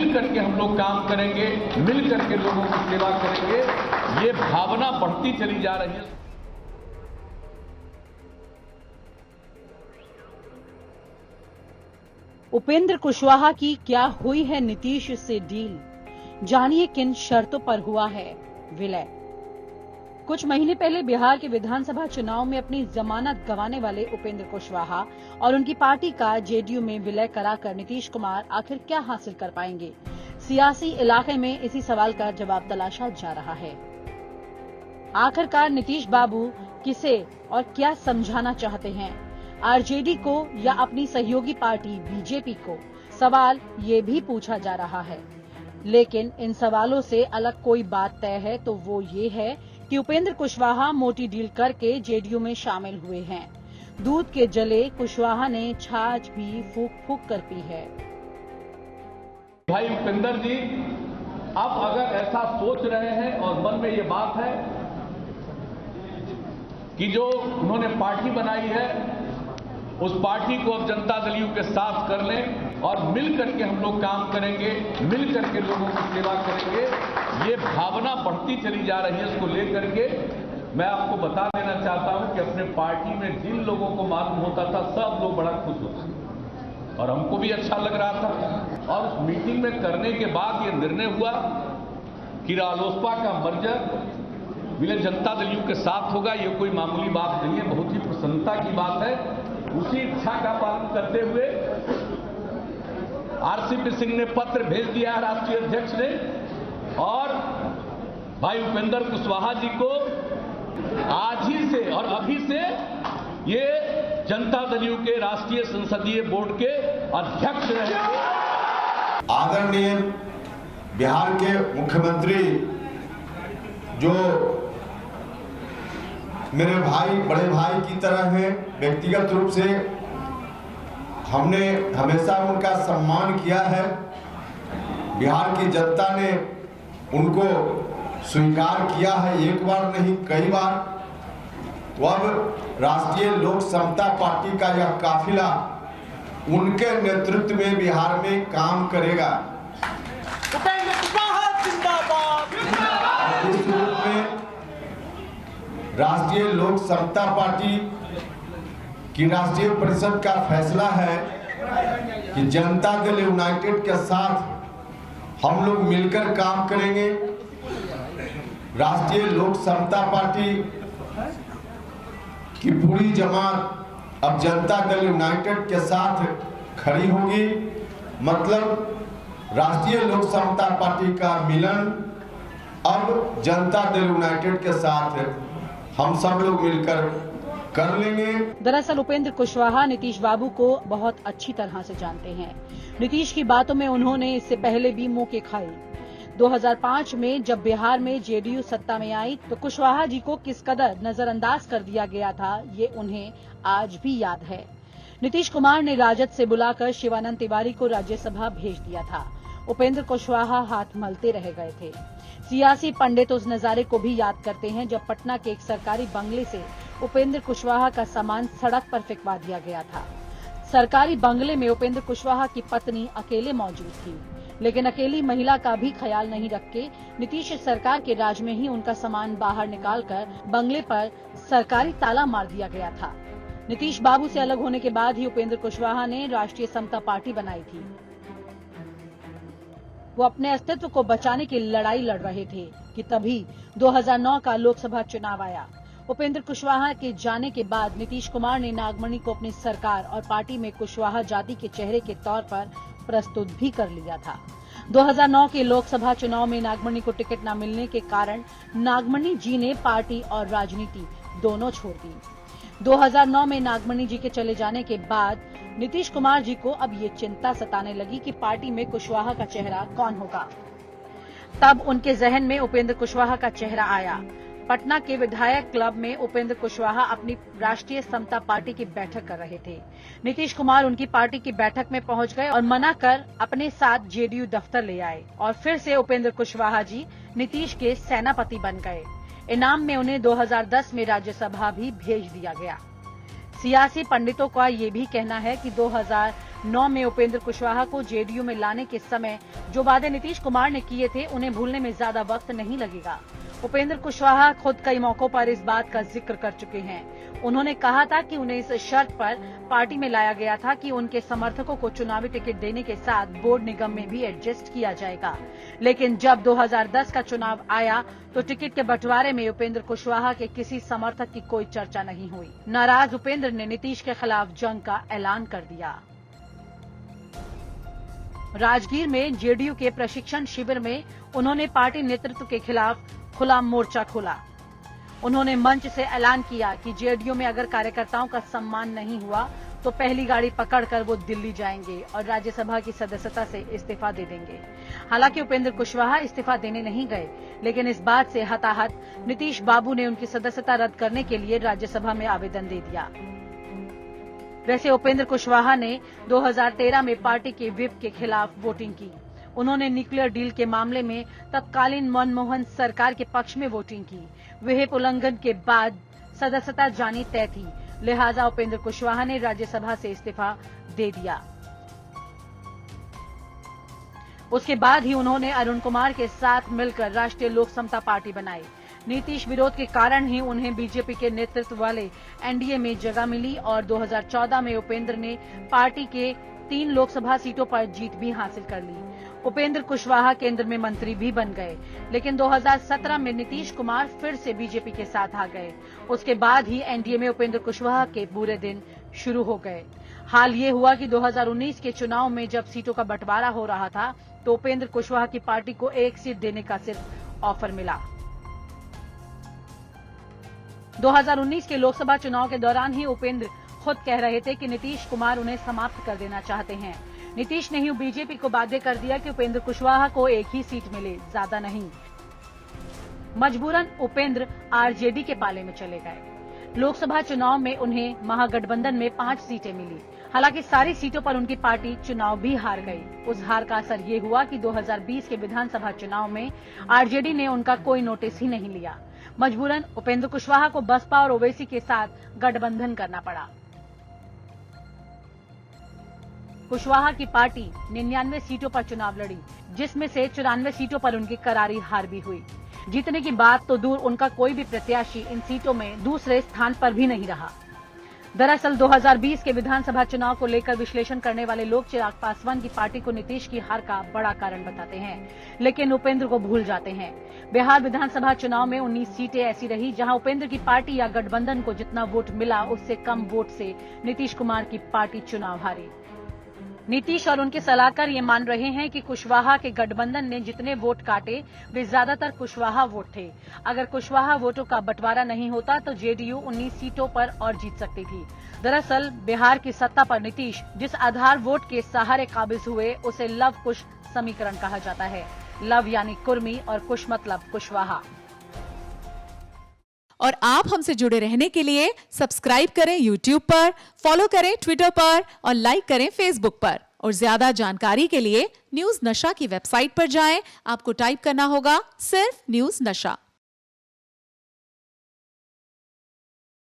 मिल करके हम लोग काम करेंगे, मिल करके लोगों की सेवा करेंगे, ये भावना बढ़ती चली जा रही है। उपेंद्र कुशवाहा की क्या हुई है नीतीश से डील, जानिए किन शर्तों पर हुआ है विलय। कुछ महीने पहले बिहार के विधानसभा चुनाव में अपनी जमानत गंवाने वाले उपेंद्र कुशवाहा और उनकी पार्टी का जेडीयू में विलय कराकर नीतीश कुमार आखिर क्या हासिल कर पाएंगे। सियासी इलाके में इसी सवाल का जवाब तलाशा जा रहा है। आखिरकार नीतीश बाबू किसे और क्या समझाना चाहते हैं, आरजेडी को या अपनी सहयोगी पार्टी बीजेपी को? सवाल ये भी पूछा जा रहा है। लेकिन इन सवालों से अलग कोई बात तय है तो वो ये है कि उपेंद्र कुशवाहा मोटी डील करके जेडीयू में शामिल हुए हैं। दूध के जले कुशवाहा ने छाछ भी फूंक फूंक कर पी है। भाई उपेंद्र जी, अब अगर ऐसा सोच रहे हैं और मन में ये बात है कि जो उन्होंने पार्टी बनाई है उस पार्टी को अब जनता दल यू के साथ कर लें और मिल करके हम लोग काम करेंगे, मिल करके लोगों की सेवा करेंगे, ये भावना बढ़ती चली जा रही है। इसको लेकर के मैं आपको बता देना चाहता हूं कि अपने पार्टी में जिन लोगों को मालूम होता था सब लोग बड़ा खुश होते थे और हमको भी अच्छा लग रहा था। और उस मीटिंग में करने के बाद ये निर्णय हुआ कि रालोसपा का मर्जर विलय जनता दल यू के साथ होगा। ये कोई मामूली बात नहीं है, बहुत ही प्रसन्नता की बात है। उसी इच्छा का पालन करते हुए आरसीपी सिंह ने पत्र भेज दिया है राष्ट्रीय अध्यक्ष ने और भाई उपेंद्र कुशवाहा जी को आज ही से और अभी से ये जनता दल यू के राष्ट्रीय संसदीय बोर्ड के अध्यक्ष रहेंगे। आदरणीय बिहार के मुख्यमंत्री जो मेरे भाई, बड़े भाई की तरह हैं, व्यक्तिगत रूप से हमने हमेशा उनका सम्मान किया है। बिहार की जनता ने उनको स्वीकार किया है, एक बार नहीं कई बार। तो अब राष्ट्रीय लोक समता पार्टी का यह काफिला उनके नेतृत्व में बिहार में काम करेगा। इस रूप में राष्ट्रीय लोक समता पार्टी की राष्ट्रीय परिषद का फैसला है कि जनता दल यूनाइटेड के साथ हम लोग मिलकर काम करेंगे। राष्ट्रीय लोक समता पार्टी की पूरी जमात अब जनता दल यूनाइटेड के साथ खड़ी होगी। मतलब राष्ट्रीय लोक समता पार्टी का मिलन अब जनता दल यूनाइटेड के साथ हम सब लोग मिलकर कर लेंगे। दरअसल उपेंद्र कुशवाहा नीतीश बाबू को बहुत अच्छी तरह से जानते हैं। नीतीश की बातों में उन्होंने इससे पहले भी मौके खाए। 2005 में जब बिहार में जेडीयू सत्ता में आई तो कुशवाहा जी को किस कदर नजरअंदाज कर दिया गया था, ये उन्हें आज भी याद है। नीतीश कुमार ने राजद से बुलाकर शिवानंद तिवारी को राज्यसभा भेज दिया था। उपेंद्र कुशवाहा हाथ मलते रह गए थे। सियासी पंडित उस नजारे को भी याद करते हैं जब पटना के एक सरकारी बंगले से उपेंद्र कुशवाहा का सामान सड़क पर फेंकवा दिया गया था। सरकारी बंगले में उपेंद्र कुशवाहा की पत्नी अकेले मौजूद थी, लेकिन अकेली महिला का भी ख्याल नहीं रख के नीतीश सरकार के राज में ही उनका सामान बाहर निकालकर बंगले पर सरकारी ताला मार दिया गया था। नीतीश बाबू से अलग होने के बाद ही उपेंद्र कुशवाहा ने राष्ट्रीय समता पार्टी बनाई थी। वो अपने अस्तित्व को बचाने की लड़ाई लड़ रहे थे कि तभी 2009 का लोकसभा चुनाव आया। उपेंद्र कुशवाहा के जाने के बाद नीतीश कुमार ने नागमणि को अपनी सरकार और पार्टी में कुशवाहा जाति के चेहरे के तौर पर प्रस्तुत भी कर लिया था। 2009 के लोकसभा चुनाव में नागमणि को टिकट न मिलने के कारण नागमणि जी ने पार्टी और राजनीति दोनों छोड़ दी। 2009 में नागमणि जी के चले जाने के बाद नीतीश कुमार जी को अब ये चिंता सताने लगी कि पार्टी में कुशवाहा का चेहरा कौन होगा। तब उनके जहन में उपेंद्र कुशवाहा का चेहरा आया। पटना के विधायक क्लब में उपेंद्र कुशवाहा अपनी राष्ट्रीय समता पार्टी की बैठक कर रहे थे। नीतीश कुमार उनकी पार्टी की बैठक में पहुंच गए और मना कर अपने साथ जेडीयू दफ्तर ले आए और फिर से उपेंद्र कुशवाहा जी नीतीश के सेनापति बन गए। इनाम में उन्हें 2010 में राज्यसभा भी भेज दिया गया। सियासी पंडितों का ये भी कहना है कि 2009 में उपेंद्र कुशवाहा को जेडीयू में लाने के समय जो वादे नीतीश कुमार ने किए थे उन्हें भूलने में ज्यादा वक्त नहीं लगेगा। उपेंद्र कुशवाहा खुद कई मौकों पर इस बात का जिक्र कर चुके हैं। उन्होंने कहा था कि उन्हें इस शर्त पर पार्टी में लाया गया था कि उनके समर्थकों को चुनावी टिकट देने के साथ बोर्ड निगम में भी एडजस्ट किया जाएगा। लेकिन जब 2010 का चुनाव आया तो टिकट के बंटवारे में उपेंद्र कुशवाहा के किसी समर्थक की कोई चर्चा नहीं हुई। नाराज उपेंद्र ने नीतीश के खिलाफ जंग का ऐलान कर दिया। राजगीर में जेडीयू के प्रशिक्षण शिविर में उन्होंने पार्टी नेतृत्व के खिलाफ खुला मोर्चा खोला। उन्होंने मंच से ऐलान किया कि जेडीयू में अगर कार्यकर्ताओं का सम्मान नहीं हुआ तो पहली गाड़ी पकड़कर वो दिल्ली जाएंगे और राज्यसभा की सदस्यता से इस्तीफा दे देंगे। हालांकि उपेंद्र कुशवाहा इस्तीफा देने नहीं गए, लेकिन इस बात से हताहत नीतीश बाबू ने उनकी सदस्यता रद्द करने के लिए राज्यसभा में आवेदन दे दिया। वैसे उपेंद्र कुशवाहा ने 2013 में पार्टी के व्हिप के खिलाफ वोटिंग की। उन्होंने न्यूक्लियर डील के मामले में तत्कालीन मनमोहन सरकार के पक्ष में वोटिंग की। व्हिप उल्लंघन के बाद सदस्यता जानी तय थी, लिहाजा उपेंद्र कुशवाहा ने राज्यसभा से इस्तीफा दे दिया। उसके बाद ही उन्होंने अरुण कुमार के साथ मिलकर राष्ट्रीय लोक समता पार्टी बनाई। नीतीश विरोध के कारण ही उन्हें बीजेपी के नेतृत्व वाले एनडीए में जगह मिली और 2014 में उपेंद्र ने पार्टी के 3 लोकसभा सीटों पर जीत भी हासिल कर ली। उपेंद्र कुशवाहा केंद्र में मंत्री भी बन गए, लेकिन 2017 में नीतीश कुमार फिर से बीजेपी के साथ आ गए। उसके बाद ही एनडीए में उपेंद्र कुशवाहा के बुरे दिन शुरू हो गए। हाल ये हुआ कि 2019 के चुनाव में जब सीटों का बंटवारा हो रहा था तो उपेंद्र कुशवाहा की पार्टी को 1 सीट देने का सिर्फ ऑफर मिला। 2019 के लोकसभा चुनाव के दौरान ही उपेंद्र खुद कह रहे थे कि नीतीश कुमार उन्हें समाप्त कर देना चाहते हैं। नीतीश ने ही बीजेपी को बाध्य कर दिया कि उपेंद्र कुशवाहा को 1 ही सीट मिले, ज्यादा नहीं। मजबूरन उपेंद्र आरजेडी के पाले में चले गए। लोकसभा चुनाव में उन्हें महागठबंधन में 5 सीटें मिली। हालांकि सारी सीटों पर उनकी पार्टी चुनाव भी हार गई। उस हार का असर ये हुआ कि 2020 के विधानसभा चुनाव में आरजेडी ने उनका कोई नोटिस ही नहीं लिया। मजबूरन उपेंद्र कुशवाहा को बसपा और ओवैसी के साथ गठबंधन करना पड़ा। कुशवाहा की पार्टी 99 सीटों पर चुनाव लड़ी, जिसमें से 94 सीटों पर उनकी करारी हार भी हुई। जीतने की बात तो दूर, उनका कोई भी प्रत्याशी इन सीटों में दूसरे स्थान पर भी नहीं रहा। दरअसल 2020 के विधानसभा चुनाव को लेकर विश्लेषण करने वाले लोग चिराग पासवान की पार्टी को नीतीश की हार का बड़ा कारण बताते हैं, लेकिन उपेंद्र को भूल जाते हैं। बिहार विधानसभा चुनाव में 19 सीटें ऐसी रही जहां उपेंद्र की पार्टी या गठबंधन को जितना वोट मिला उससे कम वोट से नीतीश कुमार की पार्टी चुनाव हारी। नीतीश और उनके सलाहकार ये मान रहे हैं कि कुशवाहा के गठबंधन ने जितने वोट काटे वे ज्यादातर कुशवाहा वोट थे। अगर कुशवाहा वोटों का बंटवारा नहीं होता तो जेडीयू 19 सीटों पर और जीत सकती थी। दरअसल बिहार की सत्ता पर नीतीश जिस आधार वोट के सहारे काबिज हुए उसे लव कुश समीकरण कहा जाता है। लव यानी कुर्मी और कुश मतलब कुशवाहा। और आप हमसे जुड़े रहने के लिए सब्सक्राइब करें YouTube पर, फॉलो करें Twitter पर और लाइक करें Facebook पर। और ज्यादा जानकारी के लिए न्यूज नशा की वेबसाइट पर जाएं। आपको टाइप करना होगा सिर्फ न्यूज नशा।